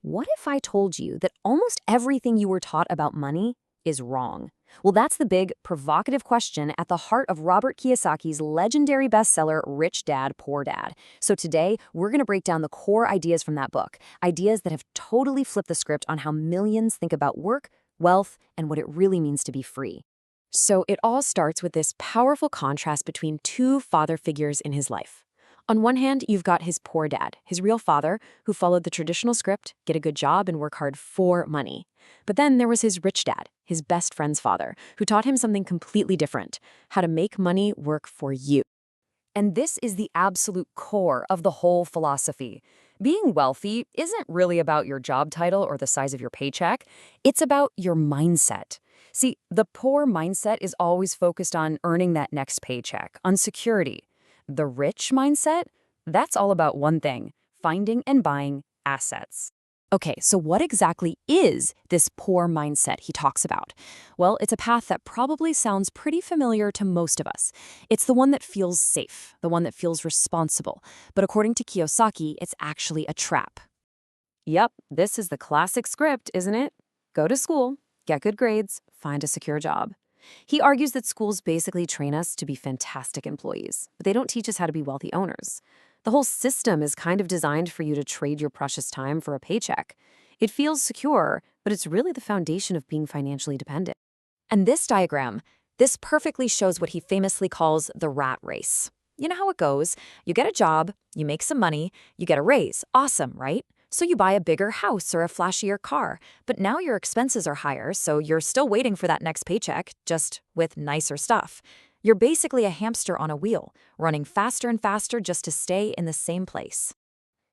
What if I told you that almost everything you were taught about money is wrong? Well, that's the big, provocative question at the heart of Robert Kiyosaki's legendary bestseller, Rich Dad, Poor Dad. So today, we're going to break down the core ideas from that book, ideas that have totally flipped the script on how millions think about work, wealth, and what it really means to be free. So it all starts with this powerful contrast between two father figures in his life. On one hand, you've got his poor dad, his real father, who followed the traditional script, get a good job and work hard for money. But then there was his rich dad, his best friend's father, who taught him something completely different, how to make money work for you. And this is the absolute core of the whole philosophy. Being wealthy isn't really about your job title or the size of your paycheck. It's about your mindset. See, the poor mindset is always focused on earning that next paycheck, on security. The rich mindset, that's all about one thing, finding and buying assets. Okay, so what exactly is this poor mindset he talks about? Well, it's a path that probably sounds pretty familiar to most of us. It's the one that feels safe, the one that feels responsible. But according to Kiyosaki, it's actually a trap. Yep, this is the classic script, isn't it? Go to school, get good grades, find a secure job. He argues that schools basically train us to be fantastic employees, but they don't teach us how to be wealthy owners. The whole system is kind of designed for you to trade your precious time for a paycheck. It feels secure, but it's really the foundation of being financially dependent. And this diagram, this perfectly shows what he famously calls the rat race. You know how it goes. You get a job, you make some money, you get a raise. Awesome, right? So you buy a bigger house or a flashier car. But now your expenses are higher, so you're still waiting for that next paycheck, just with nicer stuff. You're basically a hamster on a wheel, running faster and faster just to stay in the same place.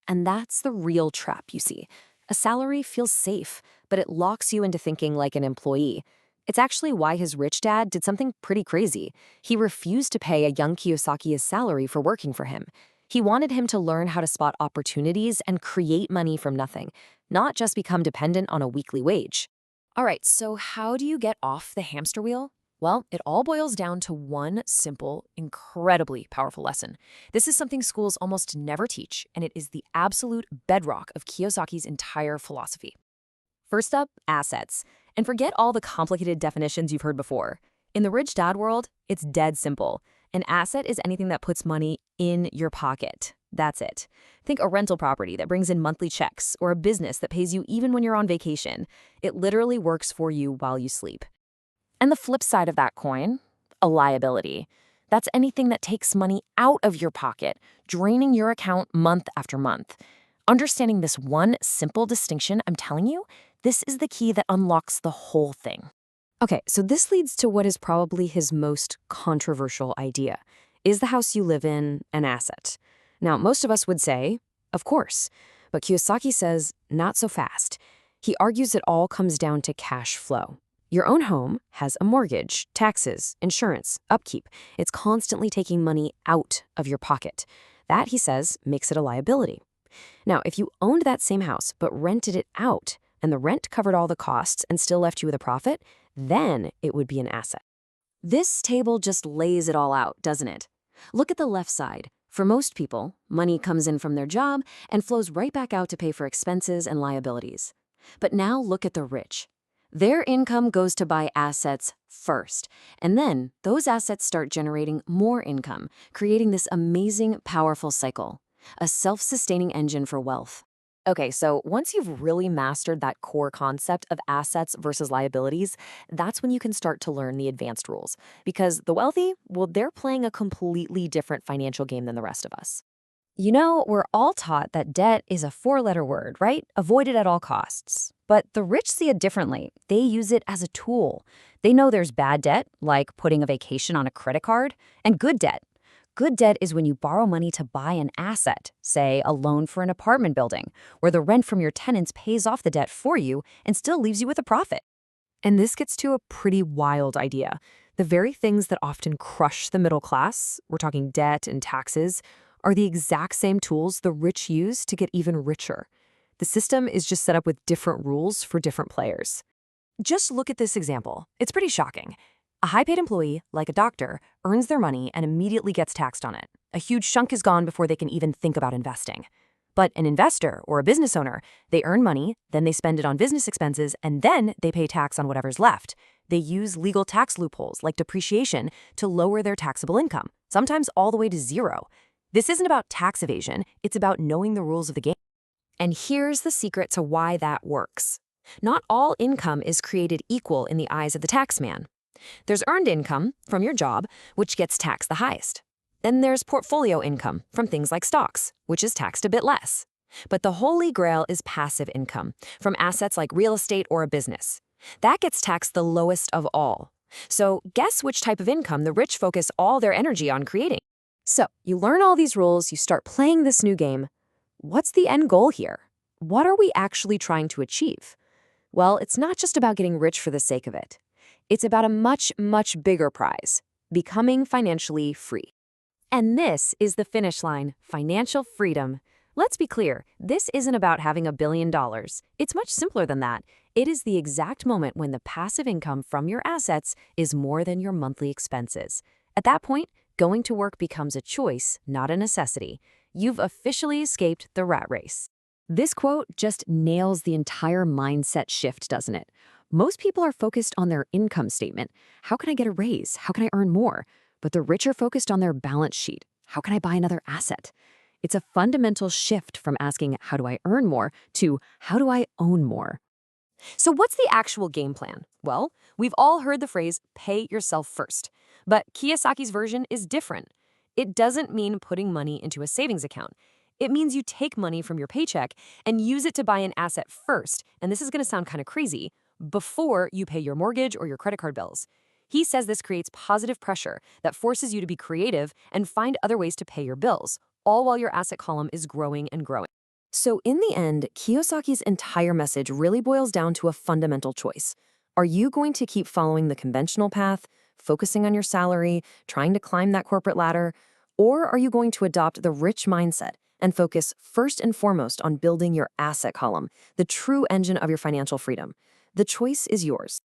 And that's the real trap, you see. A salary feels safe, but it locks you into thinking like an employee. It's actually why his rich dad did something pretty crazy. He refused to pay a young Kiyosaki his salary for working for him. He wanted him to learn how to spot opportunities and create money from nothing, not just become dependent on a weekly wage. All right, so how do you get off the hamster wheel? Well, it all boils down to one simple, incredibly powerful lesson. This is something schools almost never teach, and it is the absolute bedrock of Kiyosaki's entire philosophy. First up, assets. And forget all the complicated definitions you've heard before. In the rich dad world, it's dead simple. An asset is anything that puts money in your pocket. That's it. Think a rental property that brings in monthly checks, or a business that pays you even when you're on vacation. It literally works for you while you sleep. And the flip side of that coin, a liability. That's anything that takes money out of your pocket, draining your account month after month. Understanding this one simple distinction, I'm telling you, this is the key that unlocks the whole thing. Okay, so this leads to what is probably his most controversial idea. Is the house you live in an asset? Now, most of us would say, of course. But Kiyosaki says, not so fast. He argues it all comes down to cash flow. Your own home has a mortgage, taxes, insurance, upkeep. It's constantly taking money out of your pocket. That, he says, makes it a liability. Now, if you owned that same house but rented it out, and the rent covered all the costs and still left you with a profit, then it would be an asset. This table just lays it all out, doesn't it? Look at the left side. For most people, money comes in from their job and flows right back out to pay for expenses and liabilities. But now look at the rich. Their income goes to buy assets first, and then those assets start generating more income, creating this amazing, powerful cycle, a self-sustaining engine for wealth. Okay, so once you've really mastered that core concept of assets versus liabilities, that's when you can start to learn the advanced rules. Because the wealthy, well, they're playing a completely different financial game than the rest of us. You know, we're all taught that debt is a four-letter word, right? Avoided at all costs. But the rich see it differently. They use it as a tool. They know there's bad debt, like putting a vacation on a credit card, and good debt. Good debt is when you borrow money to buy an asset, say a loan for an apartment building, where the rent from your tenants pays off the debt for you and still leaves you with a profit. And this gets to a pretty wild idea. The very things that often crush the middle class, we're talking debt and taxes, are the exact same tools the rich use to get even richer. The system is just set up with different rules for different players. Just look at this example. It's pretty shocking. A high-paid employee, like a doctor, earns their money and immediately gets taxed on it. A huge chunk is gone before they can even think about investing. But an investor or a business owner, they earn money, then they spend it on business expenses, and then they pay tax on whatever's left. They use legal tax loopholes like depreciation to lower their taxable income, sometimes all the way to zero. This isn't about tax evasion, it's about knowing the rules of the game. And here's the secret to why that works. Not all income is created equal in the eyes of the taxman. There's earned income from your job, which gets taxed the highest. Then there's portfolio income from things like stocks, which is taxed a bit less. But the holy grail is passive income from assets like real estate or a business. That gets taxed the lowest of all. So guess which type of income the rich focus all their energy on creating. So you learn all these rules, you start playing this new game. What's the end goal here? What are we actually trying to achieve? Well, it's not just about getting rich for the sake of it. It's about a much, much bigger prize, becoming financially free. And this is the finish line, financial freedom. Let's be clear, this isn't about having $1 billion. It's much simpler than that. It is the exact moment when the passive income from your assets is more than your monthly expenses. At that point, going to work becomes a choice, not a necessity. You've officially escaped the rat race. This quote just nails the entire mindset shift, doesn't it? Most people are focused on their income statement. How can I get a raise? How can I earn more? But the rich are focused on their balance sheet. How can I buy another asset? It's a fundamental shift from asking, how do I earn more, to how do I own more? So what's the actual game plan? Well, we've all heard the phrase, pay yourself first. But Kiyosaki's version is different. It doesn't mean putting money into a savings account. It means you take money from your paycheck and use it to buy an asset first, and this is going to sound kind of crazy, before you pay your mortgage or your credit card bills. He says this creates positive pressure that forces you to be creative and find other ways to pay your bills, all while your asset column is growing and growing. So in the end, Kiyosaki's entire message really boils down to a fundamental choice. Are you going to keep following the conventional path, focusing on your salary, trying to climb that corporate ladder? Or are you going to adopt the rich mindset and focus first and foremost on building your asset column, the true engine of your financial freedom? The choice is yours.